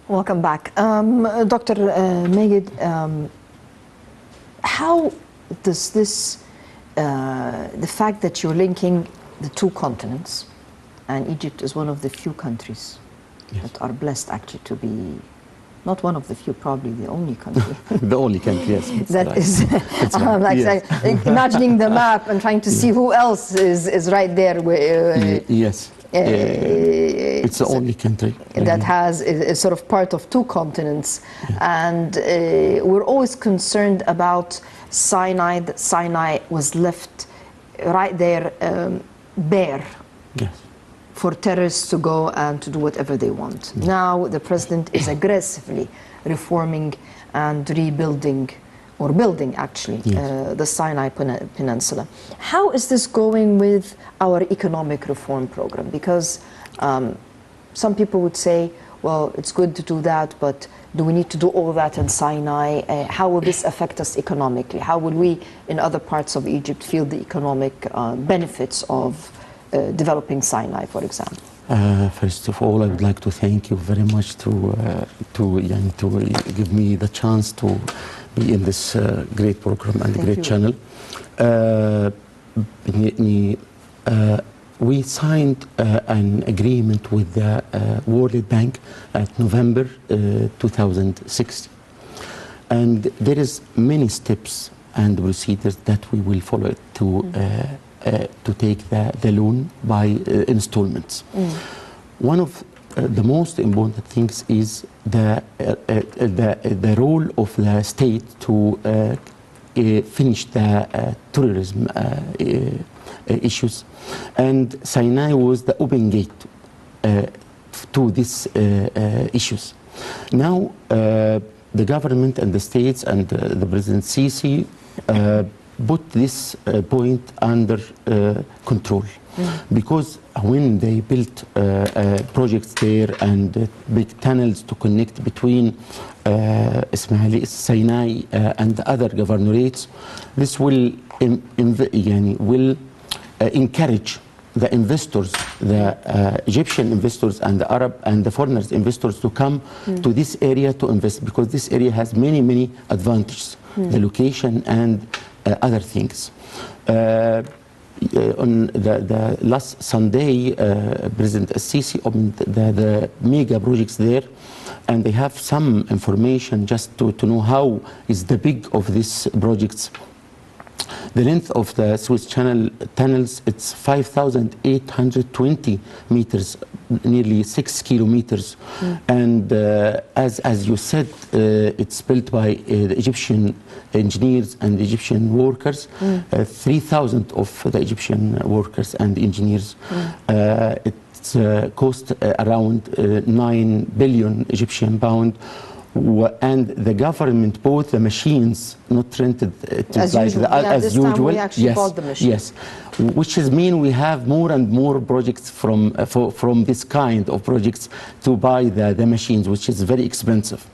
Welcome back. Dr.Maged, how does this, the fact that you're linking the two continents, and Egypt is one of the few countries that are blessed actually to be, not one of the few, probably the only country. The only country, yes. That right. Is, like imagining the map and trying to see who else is right there. Yes. It's the only country that has is sort of part of two continents, and we're always concerned about Sinai. That Sinai was left right there bare for terrorists to go and to do whatever they want. Now the president is aggressively reforming and rebuilding, or building actually, the Sinai Peninsula. How is this going with our economic reform program? Because some people would say, well, it's good to do that, but do we need to do all that in Sinai? How will this affect us economically? How will we, in other parts of Egypt, feel the economic benefits of developing Sinai, for example? First of all, I would like to thank you very much to give me the chance to be in this great program and great channel. We signed an agreement with the World Bank at November 2016, and there is many steps and procedures that we will follow to take the loan by installments. One of the most important things is the role of the state to finish the terrorism issues, and Sinai was the open gate to these issues. Now the government and the states and the President Sisi put this point under control, because when they built projects there and big tunnels to connect between Sinai and other governorates, this will encourage the investors, the Egyptian investors and the Arab and the foreigners investors to come to this area to invest, because this area has many advantages, the location and other things. On the last Sunday, President Sisi opened the mega projects there, and they have some information just to know how is the big of these projects. The length of the Suez Channel tunnels, it's 5,820 meters, nearly 6 kilometers. And as you said, it's built by the Egyptian engineers and Egyptian workers, 3,000 of the Egyptian workers and engineers. It's cost around 9 billion Egyptian pound. And the government bought the machines, not rented as usual. As usual. We actually bought the machines. Yes, which is mean we have more and more projects from this kind of projects to buy the machines, which is very expensive.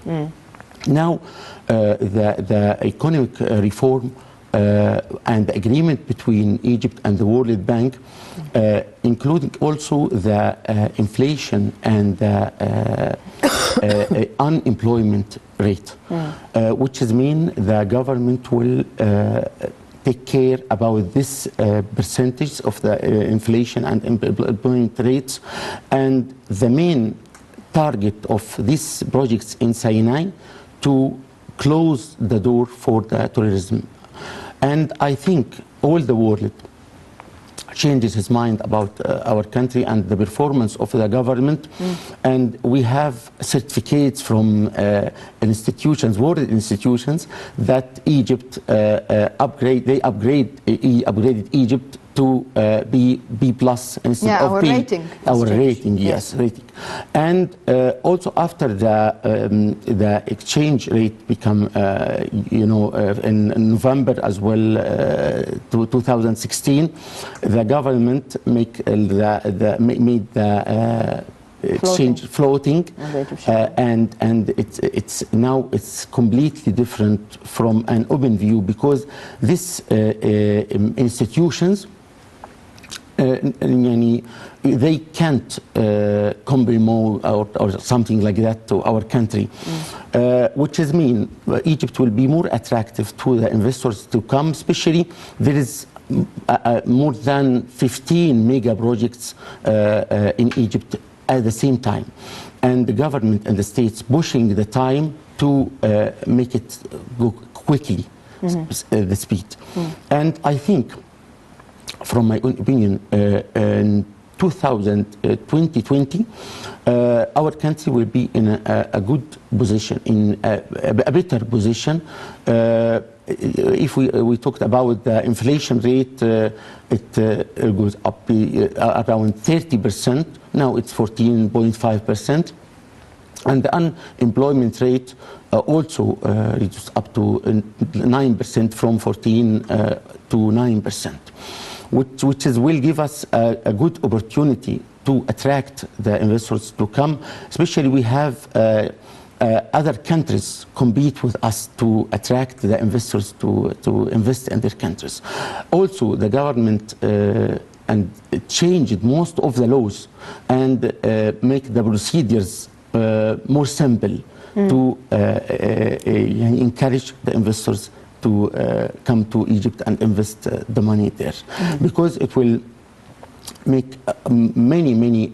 Now, the economic reform and the agreement between Egypt and the World Bank, including also the inflation and the unemployment rate, which is mean the government will take care about this percentage of the inflation and employment rates, and the main target of these projects in Sinai to close the door for the terrorism. And I think all the world changes his mind about our country and the performance of the government, and we have certificates from institutions, world institutions, that Egypt upgraded Egypt to B+ instead of B. Rating. Our rating, yes, rating. And also after the exchange rate become, in November as well, to 2016, the government made the exchange floating, and it's now completely different from an open view, because these institutions يعني they can't come more or something like that to our country, which is mean Egypt will be more attractive to the investors to come, especially there is more than 15 mega projects in Egypt at the same time, and the government and the states pushing the time to make it go quickly, the speed. And I think, from my own opinion, in 2020, our country will be in a good position, in a better position. If we talked about the inflation rate, it goes up around 30%. Now it's 14.5%. And the unemployment rate also reduced up to 9% from 14 to 9%, which will give us a good opportunity to attract the investors to come. Especially we have other countries compete with us to attract the investors to invest in their countries. Also, the government and changed most of the laws and make the procedures more simple to encourage the investors to come to Egypt and invest the money there, because it will make many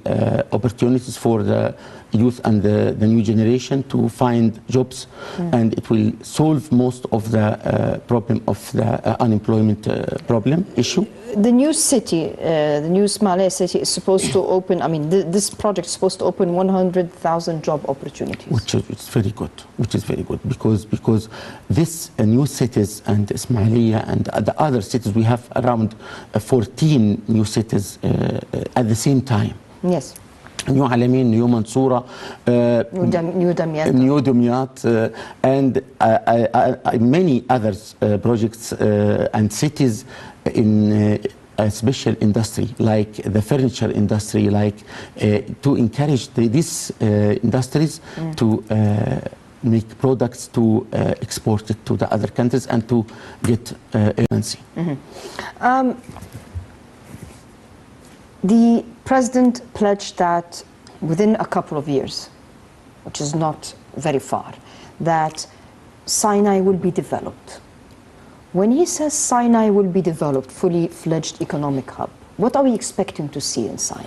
opportunities for the youth and the new generation to find jobs, and it will solve most of the problem of the unemployment problem issue. The new city, the new Ismailia city, is supposed to open, I mean, this project is supposed to open 100,000 job opportunities. Which is very good, because this new cities and Ismailia and the other cities, we have around 14 new cities at the same time. Yes. New Alamein, New Mansoura, New Dumyat, and many other projects and cities in a special industry, like the furniture industry, like to encourage these industries to make products to export it to the other countries and to get currency. The president pledged that within a couple of years, which is not very far, that Sinai will be developed. When he says Sinai will be developed, fully fledged economic hub, what are we expecting to see in Sinai?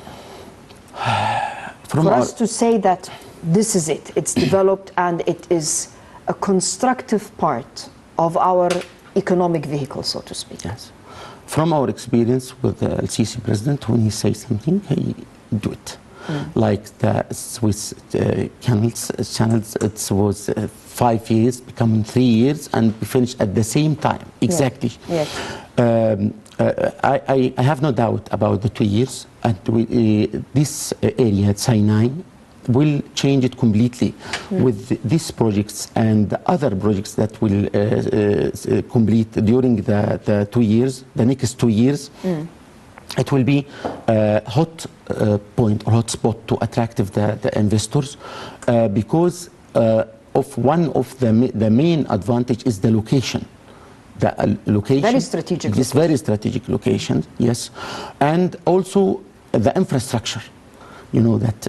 For us to say that this is it, it's developed and it is a constructive part of our economic vehicle, so to speak. Yes. From our experience with the Al-Sisi president, when he says something, he do it. Like the Swiss channels, it was 5 years, becoming 3 years, and we finished at the same time, exactly. Yes. I have no doubt about the 2 years, and this area at Sinai will change it completely with these projects and the other projects that will complete during the 2 years, the next 2 years. It will be a hot point or hot spot to attract the investors because of one of the main advantage is the location. The location. Very strategic. This very strategic location, yes. And also the infrastructure. You know that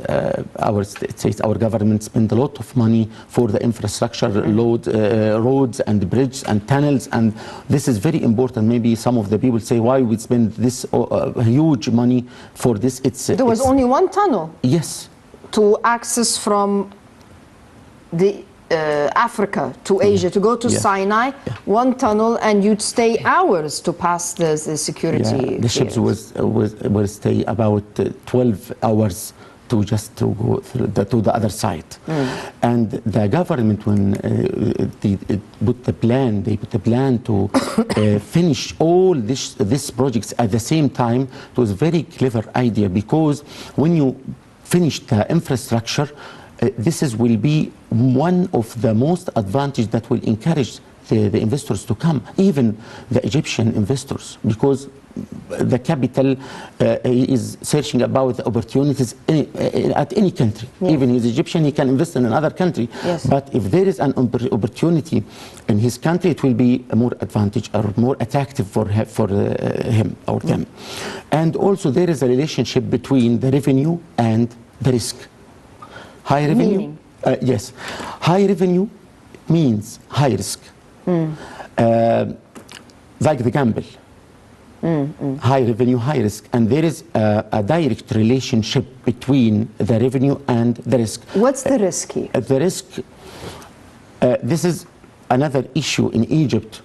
our government spend a lot of money for the infrastructure, roads and bridges and tunnels, and this is very important. Maybe some of the people say, why we spend this huge money for this? There was only one tunnel. Yes. To access from the Africa to Asia, to go to Sinai, one tunnel, and you'd stay hours to pass the security. The ships will stay about 12 hours to just to go through to the other side. And the government, when they put the plan to finish all these projects at the same time, it was a very clever idea, because when you finish the infrastructure, will be one of the most advantage that will encourage the investors to come, even the Egyptian investors, because the capital is searching about the opportunities at any country. Yes. Even he's Egyptian, he can invest in another country. Yes. But if there is an opportunity in his country, it will be a more advantage or more attractive for him or them. And also there is a relationship between the revenue and the risk. High revenue, yes, high revenue means high risk, like the gamble. High revenue, high risk, and there is a direct relationship between the revenue and the risk. What's the risk here? The risk, this is another issue in Egypt,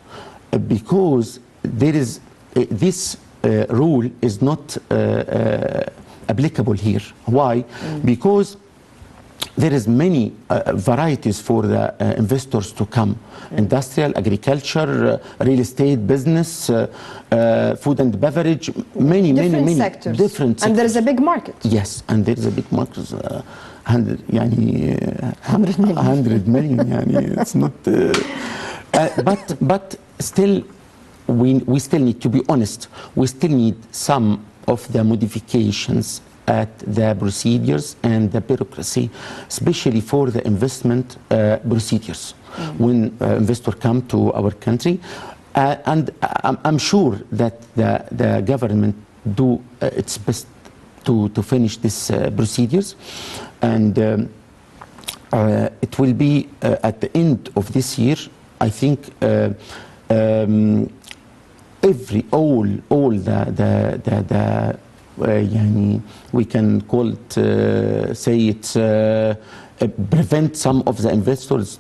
because there is this rule is not applicable here. Why? Because there is many varieties for the investors to come. Industrial, agriculture, real estate, business, food and beverage, many sectors. Different sectors. And there is a big market. Yes, and there is a big market. 100 million. يعني, it's not. But still, we still need to be honest. We still need some of the modifications at the procedures and the bureaucracy, especially for the investment procedures. When investors come to our country, and I'm sure that the government do its best to finish these procedures, and it will be at the end of this year, I think. All the يعني we can call it say it's prevent some of the investors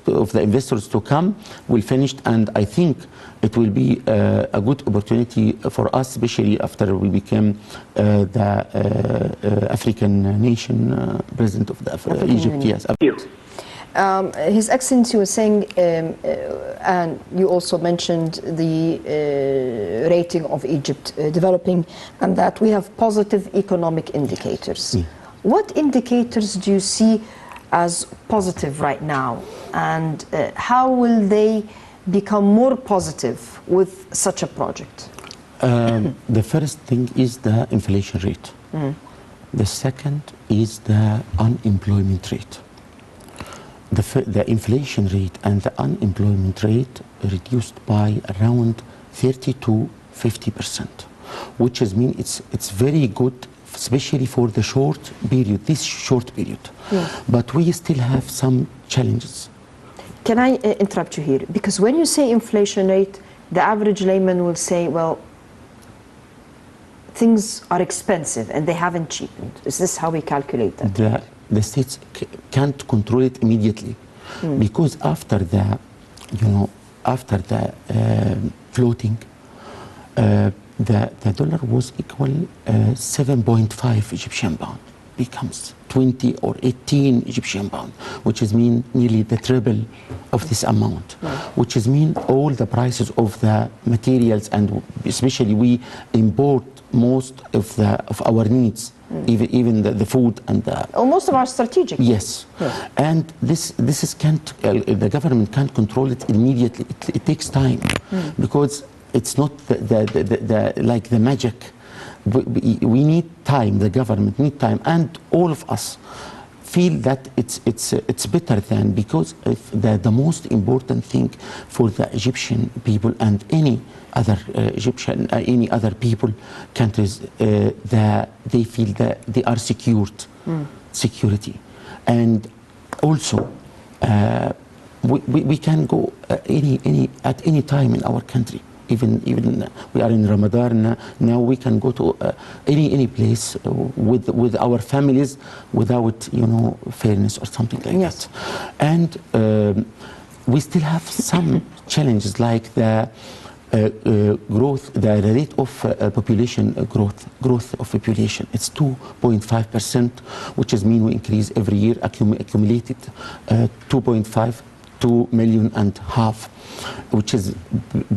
to come will finish, and I think it will be a good opportunity for us, especially after we became the African nation president of the Egypt. Yes. His Excellency was saying, and you also mentioned the rating of Egypt developing, and that we have positive economic indicators. What indicators do you see as positive right now, and how will they become more positive with such a project? The first thing is the inflation rate. The second is the unemployment rate. The inflation rate and the unemployment rate reduced by around 30 to 50%, which is mean it's very good, especially for the short period, this short period. Yes. But we still have some challenges. Can I interrupt you here? Because when you say inflation rate, the average layman will say, well, things are expensive and they haven't cheapened. Is this how we calculate that? The states can't control it immediately, because after the floating, the dollar was equal 7.5 Egyptian pound, becomes 20 or 18 Egyptian pound, which is mean nearly the triple of this amount, which is mean all the prices of the materials, and especially we import most of our needs. Even the food and most of our strategic. Yes, and this is the government can't control it immediately. It takes time, because it's not like the magic. We need time. The government need time, and all of us feel that it's better than, because if the most important thing for the Egyptian people and any other any other people, countries, that they feel that they are security, and also we can go at any time in our country. Even we are in Ramadan now, we can go to any place with our families without fairness or something like that. And we still have some challenges, like the growth, the rate of population growth of population. It's 2.5%, which is mean we increase every year, accumulated 2.5 million and half, which is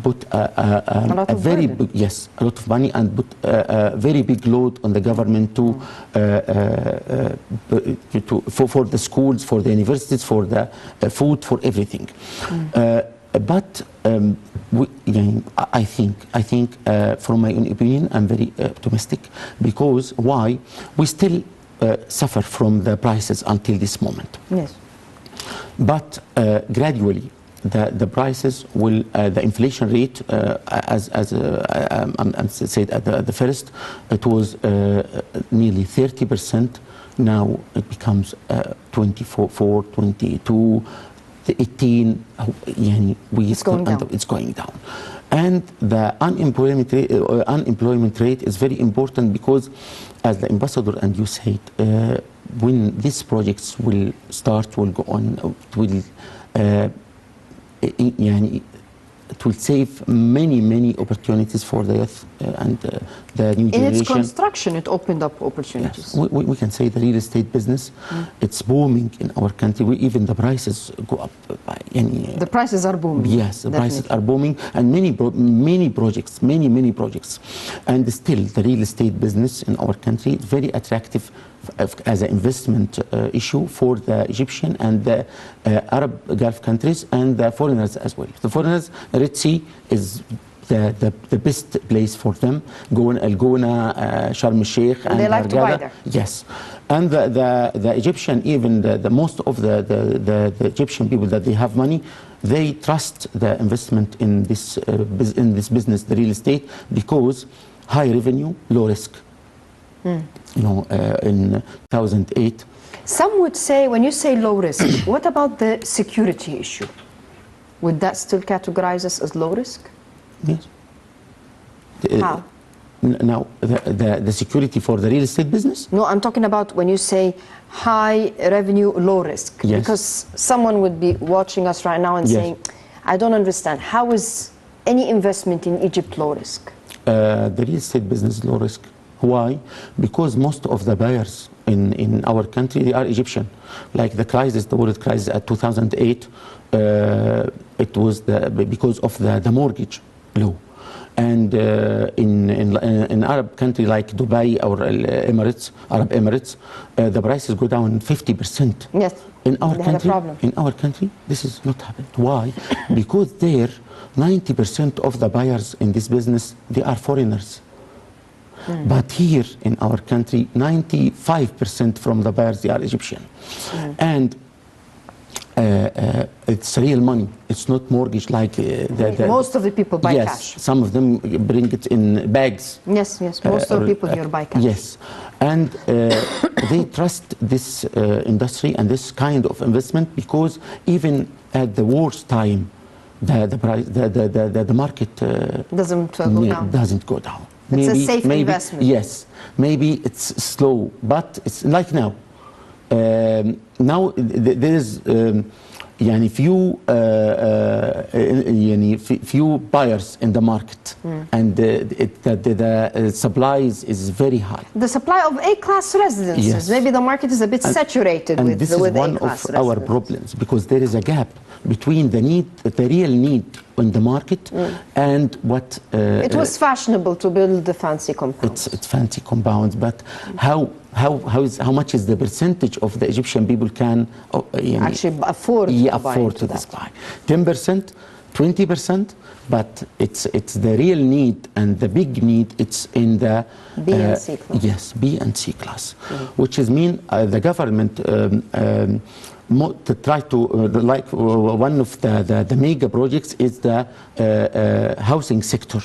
put a very big, a lot of money, and put a very big load on the government for the schools, for the universities, for the food, for everything. but I think from my own opinion, I'm very optimistic, because why? We still suffer from the prices until this moment. Yes. But gradually, the prices will, the inflation rate, as said at the first, it was nearly 30%. Now it becomes 24, 22, 18. It's going down. It's going down. And the unemployment rate is very important, because, as the ambassador and you said, when these projects will start, will go on, it will save many opportunities for the youth and the new generation. In its construction, it opened up opportunities. Yes. We can say the real estate business, it's booming in our country. Even the prices go up. The prices are booming. Yes, the prices are booming, and many projects, many projects. And still, the real estate business in our country is very attractive as an investment issue for the Egyptian and the Arab Gulf countries and the foreigners as well. The foreigners, Red Sea is the best place for them. Al-Gona, Sharm el-Sheikh, and they like to buy there. Yes, and the Egyptian, even the most of the Egyptian people that they have money, they trust the investment in this business, the real estate, because high revenue, low risk. In 2008. Some would say, when you say low risk, what about the security issue? Would that still categorize us as low risk? Yes. How? Now, the security for the real estate business? No, I'm talking about when you say high revenue, low risk. Yes. Because someone would be watching us right now and saying, I don't understand. How is any investment in Egypt low risk? The real estate business is low risk. Why? Because most of the buyers in our country, they are Egyptian. Like the world crisis at 2008, it was because of the mortgage law. And in Arab country like Dubai or Arab Emirates, the prices go down 50%. Yes. In our country, this is not happened. Why? Because there, 90% of the buyers in this business, they are foreigners. But here in our country, 95% from the buyers, they are Egyptian. And it's real money. It's not mortgage like most of the people buy cash. Some of them bring it in bags. Yes. Most of the people here buy cash. Yes. And they trust this industry and this kind of investment, because even at the worst time, the market doesn't go down. It's a safe investment. Yes, maybe it's slow, but it's like now. Now there is few buyers in the market, and the supplies is very high. The supply of A-class residences. Yes. Maybe the market is a bit saturated with this is one of our problems, because there is a gap between the real need in the market and what it was fashionable to build the fancy compounds. It's fancy compounds, but how much is the percentage of the Egyptian people can actually afford to this buy? 10%, 20%, but it's the real need, and the big need, it's in the B and C class. Yes, B and C class, which is mean the government to try to one of the mega projects is the housing sector,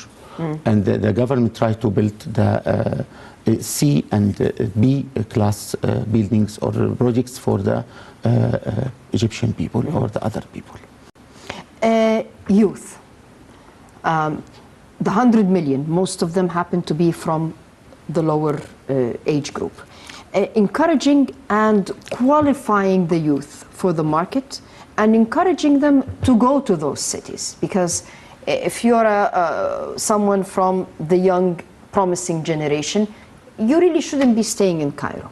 and the government try to build the C and B class buildings or projects for the Egyptian people or the other people. Youth, the 100 million, most of them happen to be from the lower age group. Encouraging and qualifying the youth for the market and encouraging them to go to those cities, because if you're someone from the young promising generation, you really shouldn't be staying in Cairo.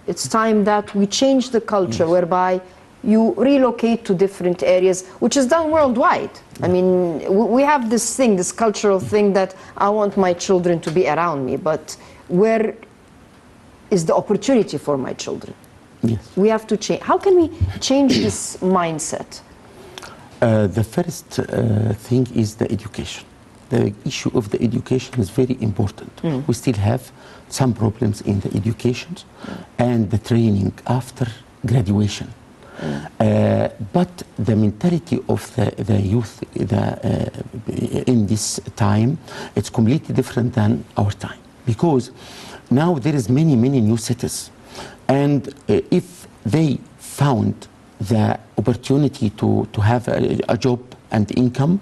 It's time that we change the culture whereby you relocate to different areas, which is done worldwide. I mean, we have this thing, this cultural thing that I want my children to be around me, but where is the opportunity for my children? Yes. We have to change. How can we change this mindset? The first thing is the education. The issue of the education is very important. We still have some problems in the education and the training after graduation. But the mentality of the youth in this time, it's completely different than our time. Because now there is many new cities. And if they found the opportunity to have a job and income,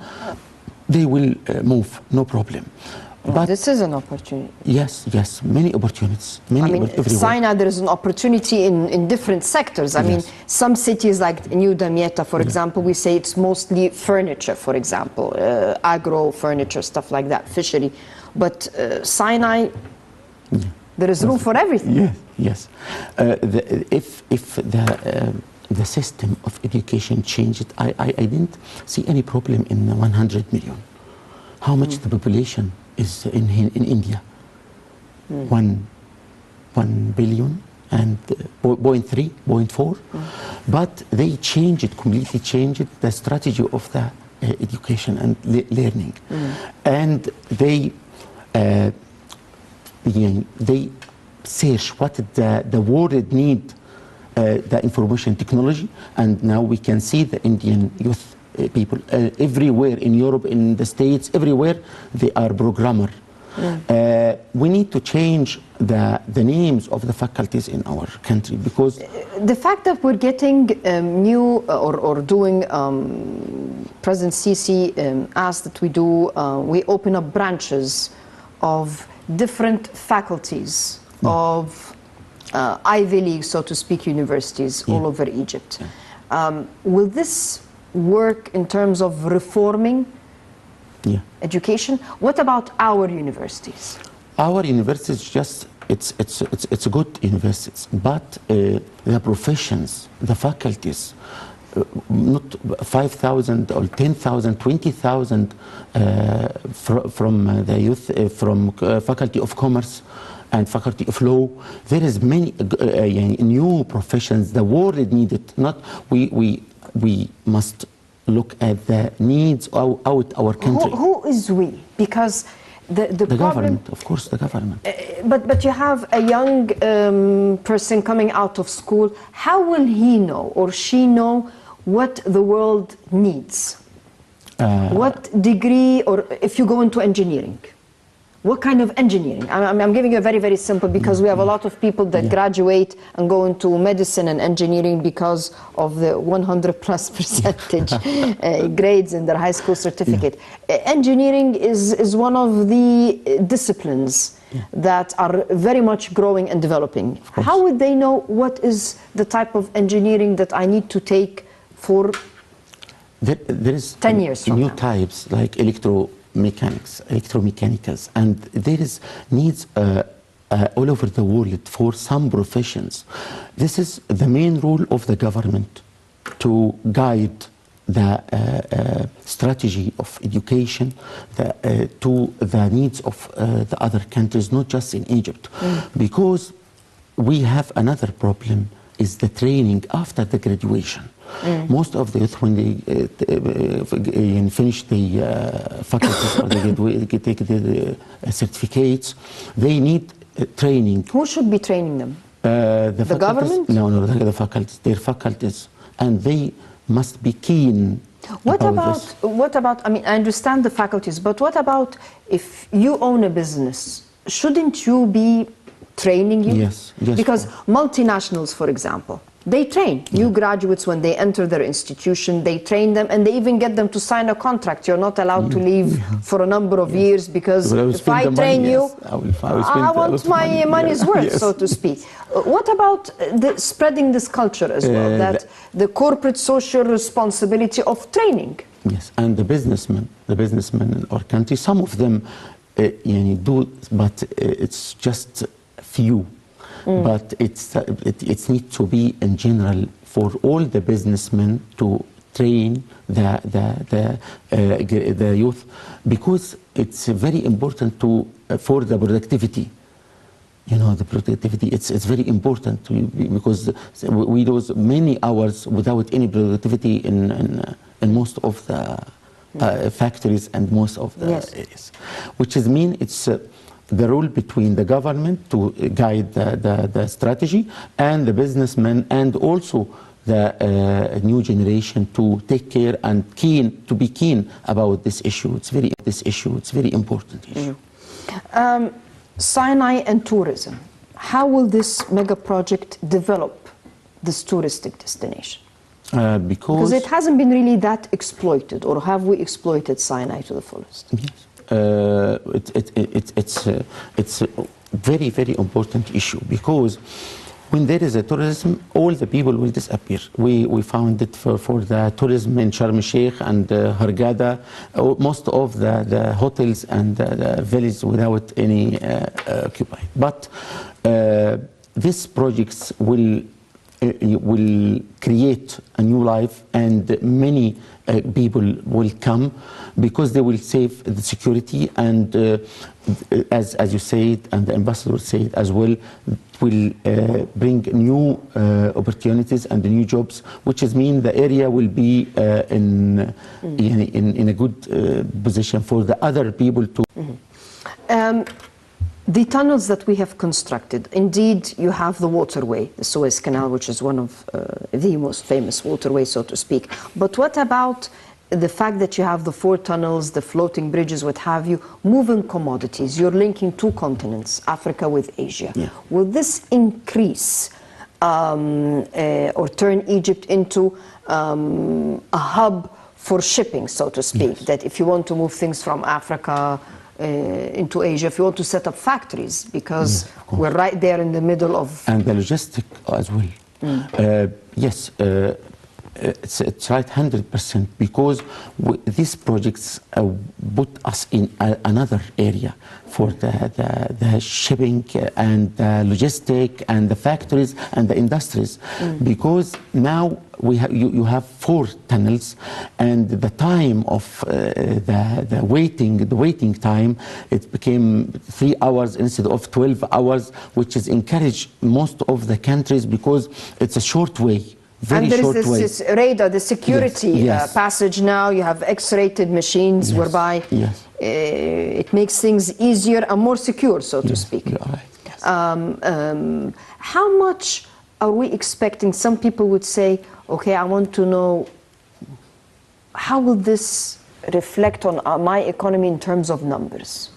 they will move, no problem. But this is an opportunity. Yes, many opportunities. Sinai, there is an opportunity in different sectors. I mean, some cities like New Damietta, for example, we say it's mostly furniture, for example, agro furniture, stuff like that, fishery. But Sinai, there is room for everything. Yes. If the system of education changed, I didn't see any problem in 100 million. How much the population is in India? 1 billion and 0.3, 0.4. But they completely changed the strategy of the education and learning. And they search what the world need, the information technology, and now we can see the Indian youth people everywhere in Europe, in the States, everywhere they are programmer. We need to change the names of the faculties in our country, because the fact that we're getting new or doing President Sisi asked that we open up branches of different faculties of Ivy League, so to speak, universities all over Egypt. Will this work in terms of reforming education? What about our universities? Our universities, it's good universities, but the professions, the faculties, not 5,000 or 10,000, 20,000 from the youth, from Faculty of Commerce and Faculty of Law. There is many new professions the world needed. Not we must look at the needs out our country. Who is we? Because the government, of course, the government. But you have a young person coming out of school. How will he know or she know what the world needs? What degree, or if you go into engineering, what kind of engineering? I'm giving you a very simple, because we have a lot of people that graduate and go into medicine and engineering because of the 100+% grades in their high school certificate. Engineering is one of the disciplines that are very much growing and developing. How would they know what is the type of engineering that I need to take for there is 10 years from new now? Types like electromechanicals, and there is needs all over the world for some professions. This is the main role of the government, to guide the strategy of education to the needs of the other countries, not just in Egypt. Because we have another problem, is the training after the graduation. Most of the youth, when they finish the faculties or they take the certificates, they need training. Who should be training them? The government? No, the faculties, their faculties, and they must be keen. What about, I mean, I understand the faculties, but what about if you own a business? Shouldn't you be training you? Yes. Because multinationals, for example, they train new graduates when they enter their institution. They train them, and they even get them to sign a contract. You're not allowed to leave for a number of years, because if I train you, I want my money's worth, so to speak. What about spreading this culture as well, that the corporate social responsibility of training? Yes, and the businessmen in our country, some of them do, but it's just few. But it needs to be in general for all the businessmen to train the youth, because it's very important for the productivity. The productivity, it's very important because we lose many hours without any productivity in most of the factories and most of the areas, which is mean it's the role between the government to guide the strategy and the businessmen and also the new generation to take care and to be keen about this issue. It's very important issue. Sinai and tourism. How will this mega project develop this touristic destination? Because it hasn't been really that exploited, or have we exploited Sinai to the fullest? Yes. It's a very, very important issue, because when there is a tourism, all the people will disappear. We found it for the tourism in Sharm el-Sheikh and Hurghada, most of the hotels and the villages without any occupied. But these projects will create a new life, and many people will come because they will save the security, and as you said, and the ambassador said as well, will bring new opportunities and new jobs, which is mean the area will be in a good position for the other people to. The tunnels that we have constructed, indeed, you have the waterway, the Suez Canal, which is one of the most famous waterways, so to speak. But what about the fact that you have the 4 tunnels, the floating bridges, what have you, moving commodities? You're linking 2 continents, Africa with Asia. Yeah. Will this increase or turn Egypt into a hub for shipping, so to speak? Yes. That if you want to move things from Africa into Asia, if you want to set up factories, because we're right there in the middle of... And the logistic as well. Yes, it's right 100%, because these projects put us in another area for the shipping and the logistic and the factories and the industries, because now you have 4 tunnels, and the time of the waiting time, it became 3 hours instead of 12 hours, which is encouraged most of the countries, because it's a short way. And there is this radar, the security passage now. You have X-rated machines whereby it makes things easier and more secure, so to speak. Right. Yes. How much are we expecting? Some people would say, okay, I want to know, how will this reflect on my economy in terms of numbers?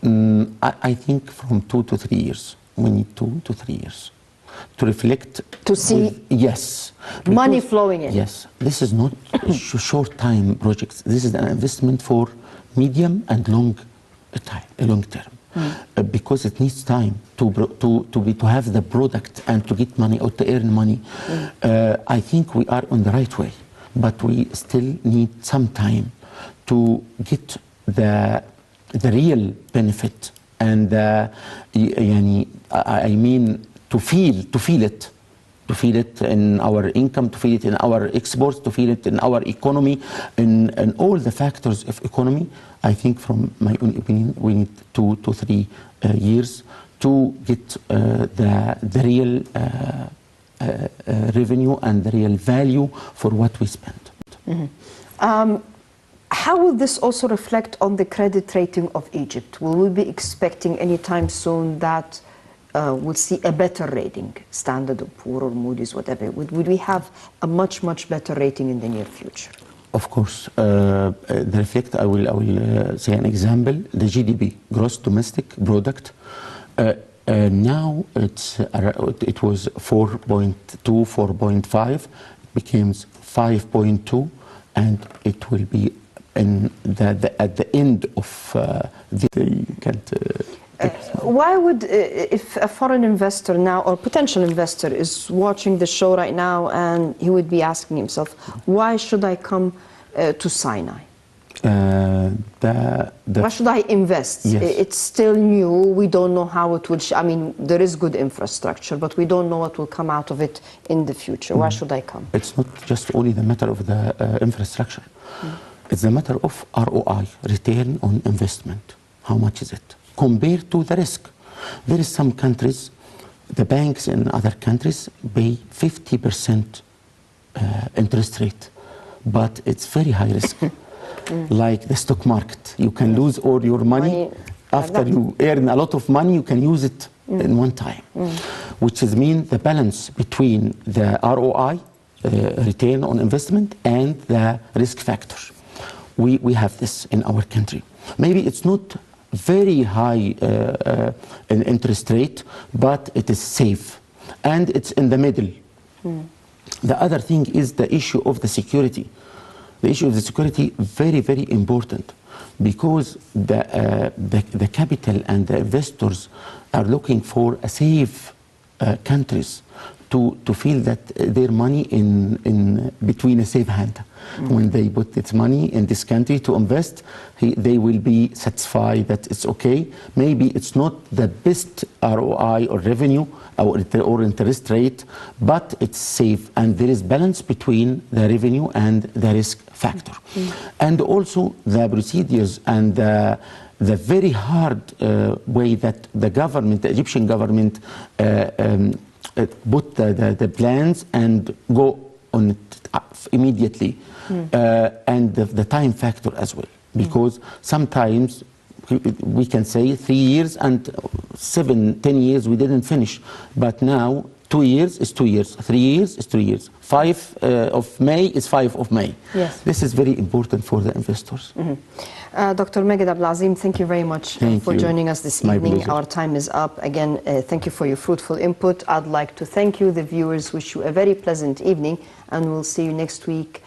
I think from 2 to 3 years. We need 2 to 3 years. To reflect, to see money flowing in. Yes, this is not short time projects. This is an investment for medium and long term, because it needs time to have the product and to get money or to earn money. I think we are on the right way, but we still need some time to get the real benefit, and I mean, to feel it in our income, to feel it in our exports, to feel it in our economy, in all the factors of economy. I think, from my own opinion, we need 2 to 3 years to get the real revenue and the real value for what we spend. How will this also reflect on the credit rating of Egypt? Will we be expecting anytime soon that we'll see a better rating, Standard & Poor or Moody's, whatever? Would we have a much, much better rating in the near future? Of course. The reflect, I will say an example. The GDP, gross domestic product, now it was 4.2, 4.5, it becomes 5.2, and it will be at the end of why would, if a foreign investor now, or potential investor, is watching the show right now, and he would be asking himself, why should I come to Sinai? Why should I invest? Yes. It's still new. We don't know how it will. I mean, there is good infrastructure, but we don't know what will come out of it in the future. Why should I come? It's not just only the matter of the infrastructure. It's a matter of ROI, return on investment. How much is it compared to the risk? There is some countries, the banks in other countries pay 50% interest rate, but it's very high risk. Like the stock market, you can lose all your money. After you earn a lot of money, you can use it in one time, which is mean the balance between the ROI, return on investment, and the risk factor. We have this in our country. Maybe it's not very high in interest rate, but it is safe, and it's in the middle. The other thing is the issue of the security. The issue of the security, very, very important, because the capital and the investors are looking for a safe countries to feel that their money in between a safe hand. When they put its money in this country to invest, they will be satisfied that it's okay. Maybe it's not the best ROI or revenue or interest rate, but it's safe, and there is balance between the revenue and the risk factor. And also the procedures and the very hard way that the government, the Egyptian government, put the plans and go on it immediately, and the time factor as well, because sometimes we can say 3 years and 7-10 years we didn't finish, but now 2 years is 2 years, 3 years is 3 years, 5 of May is 5 of May. Yes. This is very important for the investors. Dr.Maged Abdel Azim, thank you very much for joining us this evening. Pleasure. Our time is up. Again, thank you for your fruitful input. I'd like to thank you, the viewers, wish you a very pleasant evening, and we'll see you next week.